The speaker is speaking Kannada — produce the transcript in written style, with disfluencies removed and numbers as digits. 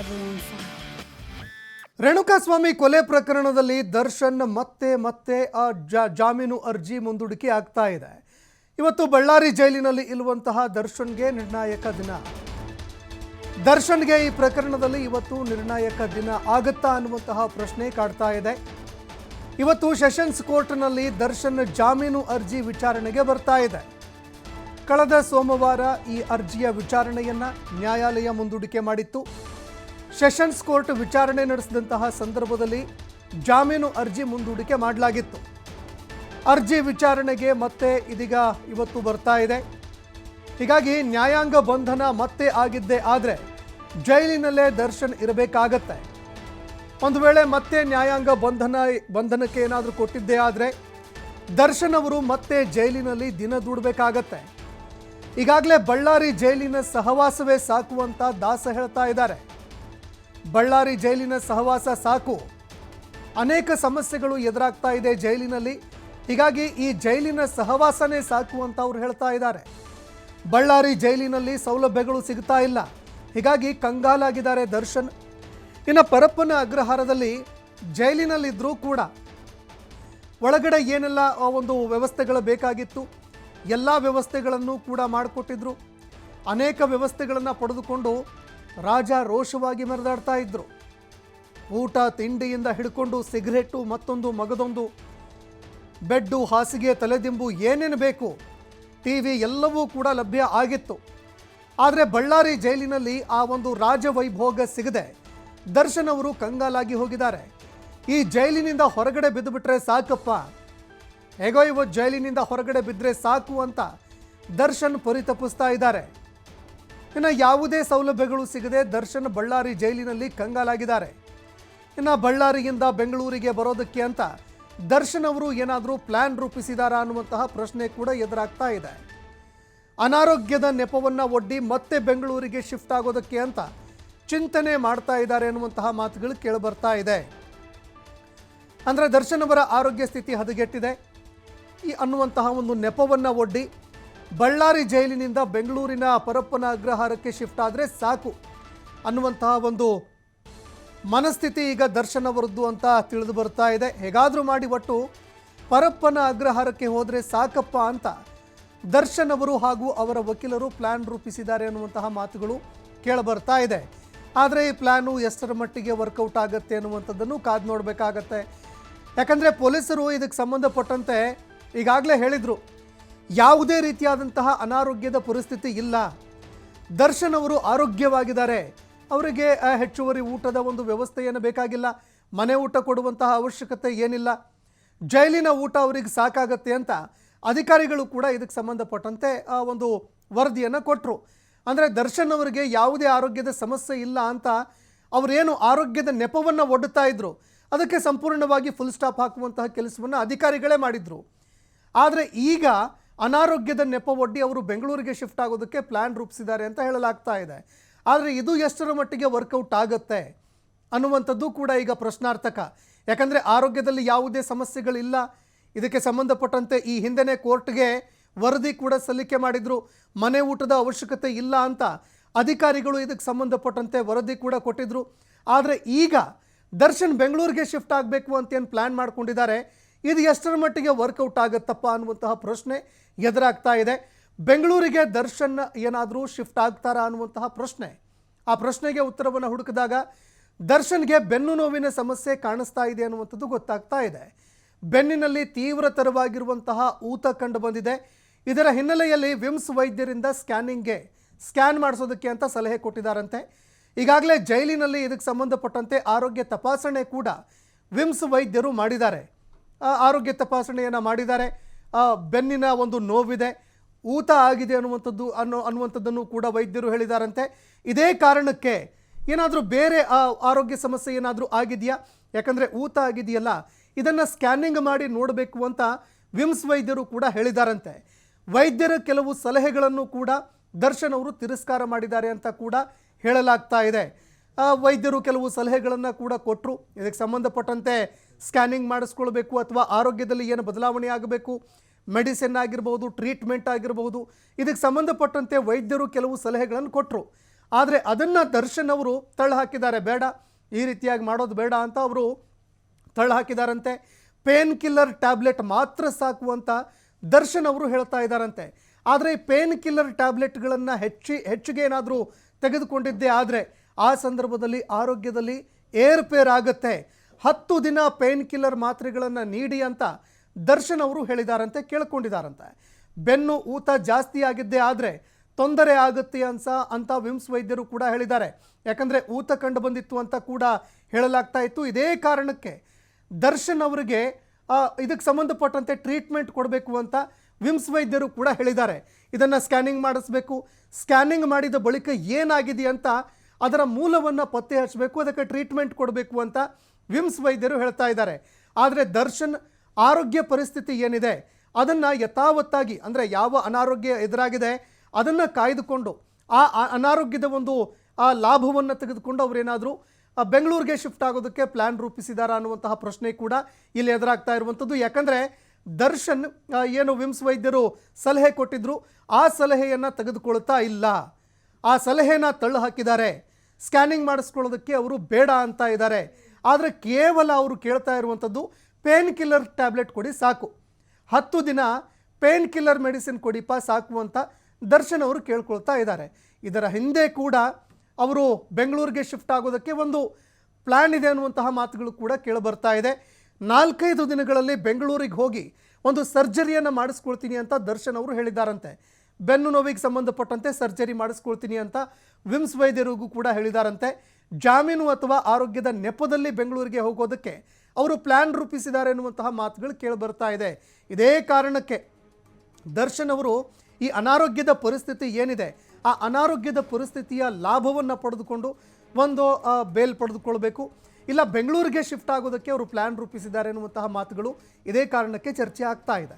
everyone fine. ರೇಣುಕಾಸ್ವಾಮಿ ಕೊಲೆ ಪ್ರಕರಣದಲ್ಲಿ ದರ್ಶನ್ ಮತ್ತೆ ಜಾಮೀನು ಅರ್ಜಿ ಮುಂದೂಡಿಕೆ ಆಗ್ತಾ ಇದೆ. ಇವತ್ತು ಬಳ್ಳಾರಿ ಜೈಲಿನಲ್ಲಿ ಇರುವಂತಹ ದರ್ಶನ್ಗೆ ನಿರ್ಣಾಯಕ ದಿನ. ದರ್ಶನ್ಗೆ ಈ ಪ್ರಕರಣದಲ್ಲಿ ಇವತ್ತು ನಿರ್ಣಾಯಕ ದಿನ ಆಗುತ್ತಾ ಅನ್ನುವಂತಹ ಪ್ರಶ್ನೆ ಕಾಡ್ತಾ ಇದೆ. ಇವತ್ತು ಸೆಷನ್ಸ್ ಕೋರ್ಟ್ನಲ್ಲಿ ದರ್ಶನ್ ಜಾಮೀನು ಅರ್ಜಿ ವಿಚಾರಣೆಗೆ ಬರ್ತಾ ಇದೆ. ಕಳೆದ ಸೋಮವಾರ ಈ ಅರ್ಜಿಯ ವಿಚಾರಣೆಯನ್ನ ನ್ಯಾಯಾಲಯ ಮುಂದೂಡಿಕೆ ಮಾಡಿತ್ತು. ಸೆಷನ್ಸ್ ಕೋರ್ಟ್ ವಿಚಾರಣೆ ನಡೆಸಿದಂತಹ ಸಂದರ್ಭದಲ್ಲಿ ಜಾಮೀನು ಅರ್ಜಿ ಮುಂದೂಡಿಕೆ ಮಾಡಲಾಗಿತ್ತು. ಅರ್ಜಿ ವಿಚಾರಣೆಗೆ ಮತ್ತೆ ಇದೀಗ ಇವತ್ತು ಬರ್ತಾ ಇದೆ. ಹೀಗಾಗಿ ನ್ಯಾಯಾಂಗ ಬಂಧನ ಮತ್ತೆ ಆಗಿದ್ದೇ ಆದರೆ ಜೈಲಿನಲ್ಲೇ ದರ್ಶನ್ ಇರಬೇಕಾಗತ್ತೆ. ಒಂದು ವೇಳೆ ಮತ್ತೆ ನ್ಯಾಯಾಂಗ ಬಂಧನಕ್ಕೆ ಏನಾದರೂ ಕೊಟ್ಟಿದ್ದೇ ಆದರೆ ದರ್ಶನ್ ಅವರು ಮತ್ತೆ ಜೈಲಿನಲ್ಲಿ ದಿನ ದೂಡಬೇಕಾಗತ್ತೆ. ಈಗಾಗಲೇ ಬಳ್ಳಾರಿ ಜೈಲಿನ ಸಹವಾಸವೇ ಸಾಕು ಅಂತ ದಾಸ ಹೇಳ್ತಾ ಇದ್ದಾರೆ. ಬಳ್ಳಾರಿ ಜೈಲಿನ ಸಹವಾಸ ಸಾಕು, ಅನೇಕ ಸಮಸ್ಯೆಗಳು ಎದುರಾಗ್ತಾ ಇದೆ ಜೈಲಿನಲ್ಲಿ. ಹೀಗಾಗಿ ಈ ಜೈಲಿನ ಸಹವಾಸನೇ ಸಾಕು ಅಂತ ಅವ್ರು ಹೇಳ್ತಾ ಇದ್ದಾರೆ. ಬಳ್ಳಾರಿ ಜೈಲಿನಲ್ಲಿ ಸೌಲಭ್ಯಗಳು ಸಿಗ್ತಾ ಇಲ್ಲ, ಹೀಗಾಗಿ ಕಂಗಾಲಾಗಿದ್ದಾರೆ ದರ್ಶನ್. ಇನ್ನು ಪರಪ್ಪನ ಅಗ್ರಹಾರದಲ್ಲಿ ಜೈಲಿನಲ್ಲಿದ್ದರೂ ಕೂಡ ಒಳಗಡೆ ಏನೆಲ್ಲ ಒಂದು ವ್ಯವಸ್ಥೆಗಳು ಬೇಕಾಗಿತ್ತು ಎಲ್ಲ ವ್ಯವಸ್ಥೆಗಳನ್ನು ಕೂಡ ಮಾಡಿಕೊಟ್ಟಿದ್ರು. ಅನೇಕ ವ್ಯವಸ್ಥೆಗಳನ್ನು ಪಡೆದುಕೊಂಡು ರಾಜ ರೋಷವಾಗಿ ಮೆರೆದಾಡ್ತಾ ಇದ್ರು. ಊಟ ತಿಂಡಿಯಿಂದ ಹಿಡ್ಕೊಂಡು ಸಿಗರೇಟು, ಮತ್ತೊಂದು ಮಗದೊಂದು, ಬೆಡ್ಡು, ಹಾಸಿಗೆ, ತಲೆದಿಂಬು, ಏನೇನು ಬೇಕು, ಟಿವಿ ಎಲ್ಲವೂ ಕೂಡ ಲಭ್ಯ ಆಗಿತ್ತು. ಆದರೆ ಬಳ್ಳಾರಿ ಜೈಲಿನಲ್ಲಿ ಆ ಒಂದು ರಾಜವೈಭೋಗ ಸಿಗದೆ ದರ್ಶನ್ ಅವರು ಕಂಗಾಲಾಗಿ ಹೋಗಿದ್ದಾರೆ. ಈ ಜೈಲಿನಿಂದ ಹೊರಗಡೆ ಬಿದ್ದುಬಿಟ್ರೆ ಸಾಕಪ್ಪ, ಹೇಗೋ ಇವತ್ತು ಜೈಲಿನಿಂದ ಹೊರಗಡೆ ಬಿದ್ದರೆ ಸಾಕು ಅಂತ ದರ್ಶನ್ ಪರಿತಪಿಸ್ತಾ ಇದ್ದಾರೆ. ಇನ್ನು ಯಾವುದೇ ಸೌಲಭ್ಯಗಳು ಸಿಗದೆ ದರ್ಶನ್ ಬಳ್ಳಾರಿ ಜೈಲಿನಲ್ಲಿ ಕಂಗಾಲಾಗಿದ್ದಾರೆ. ಇನ್ನು ಬಳ್ಳಾರಿಯಿಂದ ಬೆಂಗಳೂರಿಗೆ ಬರೋದಕ್ಕೆ ಅಂತ ದರ್ಶನ್ ಅವರು ಏನಾದರೂ ಪ್ಲ್ಯಾನ್ ರೂಪಿಸಿದಾರಾ ಅನ್ನುವಂತಹ ಪ್ರಶ್ನೆ ಕೂಡ ಎದುರಾಗ್ತಾ ಇದೆ. ಅನಾರೋಗ್ಯದ ನೆಪವನ್ನು ಒಡ್ಡಿ ಮತ್ತೆ ಬೆಂಗಳೂರಿಗೆ ಶಿಫ್ಟ್ ಆಗೋದಕ್ಕೆ ಅಂತ ಚಿಂತನೆ ಮಾಡ್ತಾ ಇದ್ದಾರೆ ಅನ್ನುವಂತಹ ಮಾತುಗಳು ಕೇಳಿಬರ್ತಾ ಇದೆ. ಅಂದರೆ ದರ್ಶನ್ ಅವರ ಆರೋಗ್ಯ ಸ್ಥಿತಿ ಹದಗೆಟ್ಟಿದೆ ಅನ್ನುವಂತಹ ಒಂದು ನೆಪವನ್ನು ಒಡ್ಡಿ ಬಳ್ಳಾರಿ ಜೈಲಿನಿಂದ ಬೆಂಗಳೂರಿನ ಪರಪ್ಪನ ಅಗ್ರಹಾರಕ್ಕೆ ಶಿಫ್ಟ್ ಆದರೆ ಸಾಕು ಅನ್ನುವಂತಹ ಒಂದು ಮನಸ್ಥಿತಿ ಈಗ ದರ್ಶನ್ ಅವರದ್ದು ಅಂತ ತಿಳಿದು ಬರ್ತಾ ಇದೆ. ಹೇಗಾದರೂ ಮಾಡಿ ಒಟ್ಟು ಪರಪ್ಪನ ಅಗ್ರಹಾರಕ್ಕೆ ಹೋದರೆ ಸಾಕಪ್ಪ ಅಂತ ದರ್ಶನ್ ಅವರು ಹಾಗೂ ಅವರ ವಕೀಲರು ಪ್ಲ್ಯಾನ್ ರೂಪಿಸಿದ್ದಾರೆ ಅನ್ನುವಂತಹ ಮಾತುಗಳು ಕೇಳಿಬರ್ತಾ ಇದೆ. ಆದರೆ ಈ ಪ್ಲ್ಯಾನು ಎಷ್ಟರ ಮಟ್ಟಿಗೆ ವರ್ಕೌಟ್ ಆಗುತ್ತೆ ಅನ್ನುವಂಥದ್ದನ್ನು ಕಾದು ನೋಡಬೇಕಾಗತ್ತೆ. ಯಾಕಂದರೆ ಪೊಲೀಸರು ಇದಕ್ಕೆ ಸಂಬಂಧಪಟ್ಟಂತೆ ಈಗಾಗಲೇ ಹೇಳಿದರು, ಯಾವುದೇ ರೀತಿಯಾದಂತಹ ಅನಾರೋಗ್ಯದ ಪರಿಸ್ಥಿತಿ ಇಲ್ಲ, ದರ್ಶನ್ ಅವರು ಆರೋಗ್ಯವಾಗಿದ್ದಾರೆ, ಅವರಿಗೆ ಹೆಚ್ಚುವರಿ ಊಟದ ಒಂದು ವ್ಯವಸ್ಥೆಯನ್ನು ಬೇಕಾಗಿಲ್ಲ, ಮನೆ ಊಟ ಕೊಡುವಂತಹ ಅವಶ್ಯಕತೆ ಏನಿಲ್ಲ, ಜೈಲಿನ ಊಟ ಅವರಿಗೆ ಸಾಕಾಗತ್ತೆ ಅಂತ ಅಧಿಕಾರಿಗಳು ಕೂಡ ಇದಕ್ಕೆ ಸಂಬಂಧಪಟ್ಟಂತೆ ಒಂದು ವರದಿಯನ್ನು ಕೊಟ್ಟರು. ಅಂದರೆ ದರ್ಶನ್ ಅವರಿಗೆ ಯಾವುದೇ ಆರೋಗ್ಯದ ಸಮಸ್ಯೆ ಇಲ್ಲ ಅಂತ ಅವರೇನು ಆರೋಗ್ಯದ ನೆಪವನ್ನು ಒಡ್ಡುತ್ತಾ ಇದ್ರು ಅದಕ್ಕೆ ಸಂಪೂರ್ಣವಾಗಿ ಫುಲ್ ಸ್ಟಾಪ್ ಹಾಕುವಂತಹ ಕೆಲಸವನ್ನು ಅಧಿಕಾರಿಗಳೇ ಮಾಡಿದರು. ಆದರೆ ಈಗ ಅನಾರೋಗ್ಯದ ನೆಪ ಒಡ್ಡಿ ಅವರು ಬೆಂಗಳೂರಿಗೆ ಶಿಫ್ಟ್ ಆಗೋದಕ್ಕೆ ಪ್ಲ್ಯಾನ್ ರೂಪಿಸಿದ್ದಾರೆ ಅಂತ ಹೇಳಲಾಗ್ತಾ ಇದೆ. ಆದರೆ ಇದು ಎಷ್ಟರ ಮಟ್ಟಿಗೆ ವರ್ಕೌಟ್ ಆಗುತ್ತೆ ಅನ್ನುವಂಥದ್ದು ಕೂಡ ಈಗ ಪ್ರಶ್ನಾರ್ಥಕ. ಯಾಕಂದರೆ ಆರೋಗ್ಯದಲ್ಲಿ ಯಾವುದೇ ಸಮಸ್ಯೆಗಳಿಲ್ಲ, ಇದಕ್ಕೆ ಸಂಬಂಧಪಟ್ಟಂತೆ ಈ ಹಿಂದೆನೇ ಕೋರ್ಟ್ಗೆ ವರದಿ ಕೂಡ ಸಲ್ಲಿಕೆ ಮಾಡಿದರು, ಮನೆ ಊಟದ ಅವಶ್ಯಕತೆ ಇಲ್ಲ ಅಂತ ಅಧಿಕಾರಿಗಳು ಇದಕ್ಕೆ ಸಂಬಂಧಪಟ್ಟಂತೆ ವರದಿ ಕೂಡ ಕೊಟ್ಟಿದ್ರು. ಆದರೆ ಈಗ ದರ್ಶನ್ ಬೆಂಗಳೂರಿಗೆ ಶಿಫ್ಟ್ ಆಗಬೇಕು ಅಂತೇನು ಪ್ಲ್ಯಾನ್ ಮಾಡ್ಕೊಂಡಿದ್ದಾರೆ, ಇದು ಎಷ್ಟರ ಮಟ್ಟಿಗೆ ವರ್ಕೌಟ್ ಆಗುತ್ತಪ್ಪ ಅನ್ನುವಂತಹ ಪ್ರಶ್ನೆ ಎದುರಾಗ್ತಾ ಇದೆ. ಬೆಂಗಳೂರಿಗೆ ದರ್ಶನ್ ಏನಾದರೂ ಶಿಫ್ಟ್ ಆಗ್ತಾರಾ ಅನ್ನುವಂತಹ ಪ್ರಶ್ನೆ. ಆ ಪ್ರಶ್ನೆಗೆ ಉತ್ತರವನ್ನು ಹುಡುಕಿದಾಗ ದರ್ಶನ್ಗೆ ಬೆನ್ನು ನೋವಿನ ಸಮಸ್ಯೆ ಕಾಣಿಸ್ತಾ ಇದೆ ಅನ್ನುವಂಥದ್ದು ಗೊತ್ತಾಗ್ತಾ ಇದೆ. ಬೆನ್ನಿನಲ್ಲಿ ತೀವ್ರತರವಾಗಿರುವಂತಹ ಊತ ಕಂಡು ಬಂದಿದೆ. ಇದರ ಹಿನ್ನೆಲೆಯಲ್ಲಿ ವಿಮ್ಸ್ ವೈದ್ಯರಿಂದ ಸ್ಕ್ಯಾನ್ ಮಾಡಿಸೋದಕ್ಕೆ ಅಂತ ಸಲಹೆ ಕೊಟ್ಟಿದ್ದಾರಂತೆ. ಈಗಾಗಲೇ ಜೈಲಿನಲ್ಲಿ ಇದಕ್ಕೆ ಸಂಬಂಧಪಟ್ಟಂತೆ ಆರೋಗ್ಯ ತಪಾಸಣೆ ಕೂಡ ವಿಮ್ಸ್ ವೈದ್ಯರು ಮಾಡಿದ್ದಾರೆ. ಆರೋಗ್ಯ ತಪಾಸಣೆಯನ್ನು ಮಾಡಿದ್ದಾರೆ. ಬೆನ್ನಿನ ಒಂದು ನೋವಿದೆ, ಊತ ಆಗಿದೆ ಅನ್ನುವಂಥದ್ದನ್ನು ಕೂಡ ವೈದ್ಯರು ಹೇಳಿದಾರಂತೆ. ಇದೇ ಕಾರಣಕ್ಕೆ ಏನಾದರೂ ಬೇರೆ ಆರೋಗ್ಯ ಸಮಸ್ಯೆ ಏನಾದರೂ ಆಗಿದೆಯಾ, ಯಾಕಂದರೆ ಊತ ಆಗಿದೆಯಲ್ಲ ಇದನ್ನು ಸ್ಕ್ಯಾನಿಂಗ್ ಮಾಡಿ ನೋಡಬೇಕು ಅಂತ ವಿಮ್ಸ್ ವೈದ್ಯರು ಕೂಡ ಹೇಳಿದಾರಂತೆ. ವೈದ್ಯರ ಕೆಲವು ಸಲಹೆಗಳನ್ನು ಕೂಡ ದರ್ಶನ್ ಅವರು ತಿರಸ್ಕಾರ ಮಾಡಿದ್ದಾರೆ ಅಂತ ಕೂಡ ಹೇಳಲಾಗ್ತಾ ಇದೆ. ವೈದ್ಯರು ಕೆಲವು ಸಲಹೆಗಳನ್ನು ಕೂಡ ಕೊಟ್ಟರು. ಇದಕ್ಕೆ ಸಂಬಂಧಪಟ್ಟಂತೆ ಸ್ಕ್ಯಾನಿಂಗ್ ಮಾಡಿಸ್ಕೊಳ್ಬೇಕು ಅಥವಾ ಆರೋಗ್ಯದಲ್ಲಿ ಏನು ಬದಲಾವಣೆ ಆಗಬೇಕು, ಮೆಡಿಸಿನ್ ಆಗಿರ್ಬೋದು, ಟ್ರೀಟ್ಮೆಂಟ್ ಆಗಿರಬಹುದು, ಇದಕ್ಕೆ ಸಂಬಂಧಪಟ್ಟಂತೆ ವೈದ್ಯರು ಕೆಲವು ಸಲಹೆಗಳನ್ನು ಕೊಟ್ಟರು. ಆದರೆ ಅದನ್ನು ದರ್ಶನ್ ಅವರು ತಳ್ಳಿ ಹಾಕಿದ್ದಾರೆ. ಬೇಡ, ಈ ರೀತಿಯಾಗಿ ಮಾಡೋದು ಬೇಡ ಅಂತ ಅವರು ತಳ್ಳಿ ಹಾಕಿದಾರಂತೆ. ಪೇನ್ ಕಿಲ್ಲರ್ ಟ್ಯಾಬ್ಲೆಟ್ ಮಾತ್ರ ಸಾಕು ಅಂತ ದರ್ಶನ್ ಅವರು ಹೇಳ್ತಾ ಇದ್ದಾರಂತೆ. ಆದರೆ ಈ ಪೇನ್ ಕಿಲ್ಲರ್ ಟ್ಯಾಬ್ಲೆಟ್ಗಳನ್ನು ಹೆಚ್ಚಿಗೆ ಏನಾದರೂ ತೆಗೆದುಕೊಂಡಿದ್ದೇ ಆದರೆ ಆ ಸಂದರ್ಭದಲ್ಲಿ ಆರೋಗ್ಯದಲ್ಲಿ ಏರ್ಪೇರ್ ಆಗುತ್ತೆ. 10 ದಿನ ಪೇನ್ ಕಿಲ್ಲರ್ ಮಾತ್ರೆಗಳನ್ನು ನೀಡಿ ಅಂತ ದರ್ಶನ್ ಅವರು ಹೇಳಿದಾರಂತೆ, ಕೇಳ್ಕೊಂಡಿದ್ದಾರಂತೆ. ಬೆನ್ನು ಊತ ಜಾಸ್ತಿ ಆಗಿದ್ದೇ ಆದರೆ ತೊಂದರೆ ಆಗುತ್ತೆ ಅಂತ ವಿಮ್ಸ್ ವೈದ್ಯರು ಕೂಡ ಹೇಳಿದ್ದಾರೆ. ಯಾಕಂದರೆ ಊತ ಕಂಡು ಬಂದಿತ್ತು ಅಂತ ಕೂಡ ಹೇಳಲಾಗ್ತಾ ಇತ್ತು. ಇದೇ ಕಾರಣಕ್ಕೆ ದರ್ಶನ್ ಅವರಿಗೆ ಇದಕ್ಕೆ ಸಂಬಂಧಪಟ್ಟಂತೆ ಟ್ರೀಟ್ಮೆಂಟ್ ಕೊಡಬೇಕು ಅಂತ ವಿಮ್ಸ್ ವೈದ್ಯರು ಕೂಡ ಹೇಳಿದ್ದಾರೆ. ಇದನ್ನು ಸ್ಕ್ಯಾನಿಂಗ್ ಮಾಡಿಸ್ಬೇಕು, ಸ್ಕ್ಯಾನಿಂಗ್ ಮಾಡಿದ ಬಳಿಕ ಏನಾಗಿದೆ ಅಂತ ಅದರ ಮೂಲವನ್ನು ಪತ್ತೆ ಹಚ್ಚಬೇಕು, ಅದಕ್ಕೆ ಟ್ರೀಟ್ಮೆಂಟ್ ಕೊಡಬೇಕು ಅಂತ ವಿಮ್ಸ್ ವೈದ್ಯರು ಹೇಳ್ತಾ ಇದ್ದಾರೆ. ಆದರೆ ದರ್ಶನ್ ಆರೋಗ್ಯ ಪರಿಸ್ಥಿತಿ ಏನಿದೆ ಅದನ್ನು ಯಥಾವತ್ತಾಗಿ, ಅಂದರೆ ಯಾವ ಅನಾರೋಗ್ಯ ಎದುರಾಗಿದೆ ಅದನ್ನು ಕಾಯ್ದುಕೊಂಡು ಆ ಅನಾರೋಗ್ಯದ ಒಂದು ಲಾಭವನ್ನು ತೆಗೆದುಕೊಂಡು ಅವರೇನಾದರೂ ಬೆಂಗಳೂರಿಗೆ ಶಿಫ್ಟ್ ಆಗೋದಕ್ಕೆ ಪ್ಲ್ಯಾನ್ ರೂಪಿಸಿದಾರಾ ಅನ್ನುವಂತಹ ಪ್ರಶ್ನೆ ಕೂಡ ಇಲ್ಲಿ ಎದುರಾಗ್ತಾ ಇರುವಂಥದ್ದು. ಯಾಕಂದರೆ ದರ್ಶನ್ ಏನು ವಿಮ್ಸ್ ವೈದ್ಯರು ಸಲಹೆ ಕೊಟ್ಟಿದ್ರು ಆ ಸಲಹೆಯನ್ನು ತೆಗೆದುಕೊಳ್ತಾ ಇಲ್ಲ, ಆ ಸಲಹೆನ ತಳ್ಳಿ ಹಾಕಿದ್ದಾರೆ. ಸ್ಕ್ಯಾನಿಂಗ್ ಮಾಡಿಸ್ಕೊಳ್ಳೋದಕ್ಕೆ ಅವರು ಬೇಡ ಅಂತ ಇದ್ದಾರೆ. ಆದರೆ ಕೇವಲ ಅವರು ಕೇಳ್ತಾ ಇರುವಂಥದ್ದು ಪೇನ್ ಕಿಲ್ಲರ್ ಟ್ಯಾಬ್ಲೆಟ್ ಕೊಡಿ ಸಾಕು, 10 ದಿನ ಪೇನ್ ಕಿಲ್ಲರ್ ಮೆಡಿಸಿನ್ ಕೊಡಿಪ್ಪ ಸಾಕು ಅಂತ ದರ್ಶನ್ ಅವರು ಕೇಳ್ಕೊಳ್ತಾ ಇದ್ದಾರೆ. ಇದರ ಹಿಂದೆ ಕೂಡ ಅವರು ಬೆಂಗಳೂರಿಗೆ ಶಿಫ್ಟ್ ಆಗೋದಕ್ಕೆ ಒಂದು ಪ್ಲ್ಯಾನ್ ಇದೆ ಅನ್ನುವಂತಹ ಮಾತುಗಳು ಕೂಡ ಕೇಳಿಬರ್ತಾ ಇದೆ. 4-5 ದಿನಗಳಲ್ಲಿ ಬೆಂಗಳೂರಿಗೆ ಹೋಗಿ ಒಂದು ಸರ್ಜರಿಯನ್ನು ಮಾಡಿಸ್ಕೊಳ್ತೀನಿ ಅಂತ ದರ್ಶನ್ ಅವರು ಹೇಳಿದ್ದಾರಂತೆ. ಬೆನ್ನು ನೋವಿಗೆ ಸಂಬಂಧಪಟ್ಟಂತೆ ಸರ್ಜರಿ ಮಾಡಿಸ್ಕೊಳ್ತೀನಿ ಅಂತ ವಿಮ್ಸ್ ವೈದ್ಯರಿಗೂ ಕೂಡ ಹೇಳಿದಾರಂತೆ. ಜಾಮೀನು ಅಥವಾ ಆರೋಗ್ಯದ ನೆಪದಲ್ಲಿ ಬೆಂಗಳೂರಿಗೆ ಹೋಗೋದಕ್ಕೆ ಅವರು ಪ್ಲ್ಯಾನ್ ರೂಪಿಸಿದ್ದಾರೆ ಎನ್ನುವಂತಹ ಮಾತುಗಳು ಕೇಳಿಬರ್ತಾ ಇದೆ. ಇದೇ ಕಾರಣಕ್ಕೆ ದರ್ಶನ್ ಅವರು ಈ ಅನಾರೋಗ್ಯದ ಪರಿಸ್ಥಿತಿ ಏನಿದೆ ಆ ಅನಾರೋಗ್ಯದ ಪರಿಸ್ಥಿತಿಯ ಲಾಭವನ್ನು ಪಡೆದುಕೊಂಡು ಒಂದು ಬೇಲ್ ಪಡೆದುಕೊಳ್ಬೇಕು, ಇಲ್ಲ ಬೆಂಗಳೂರಿಗೆ ಶಿಫ್ಟ್ ಆಗೋದಕ್ಕೆ ಅವರು ಪ್ಲ್ಯಾನ್ ರೂಪಿಸಿದ್ದಾರೆ ಎನ್ನುವಂತಹ ಮಾತುಗಳು ಇದೇ ಕಾರಣಕ್ಕೆ ಚರ್ಚೆ ಆಗ್ತಾ ಇದೆ.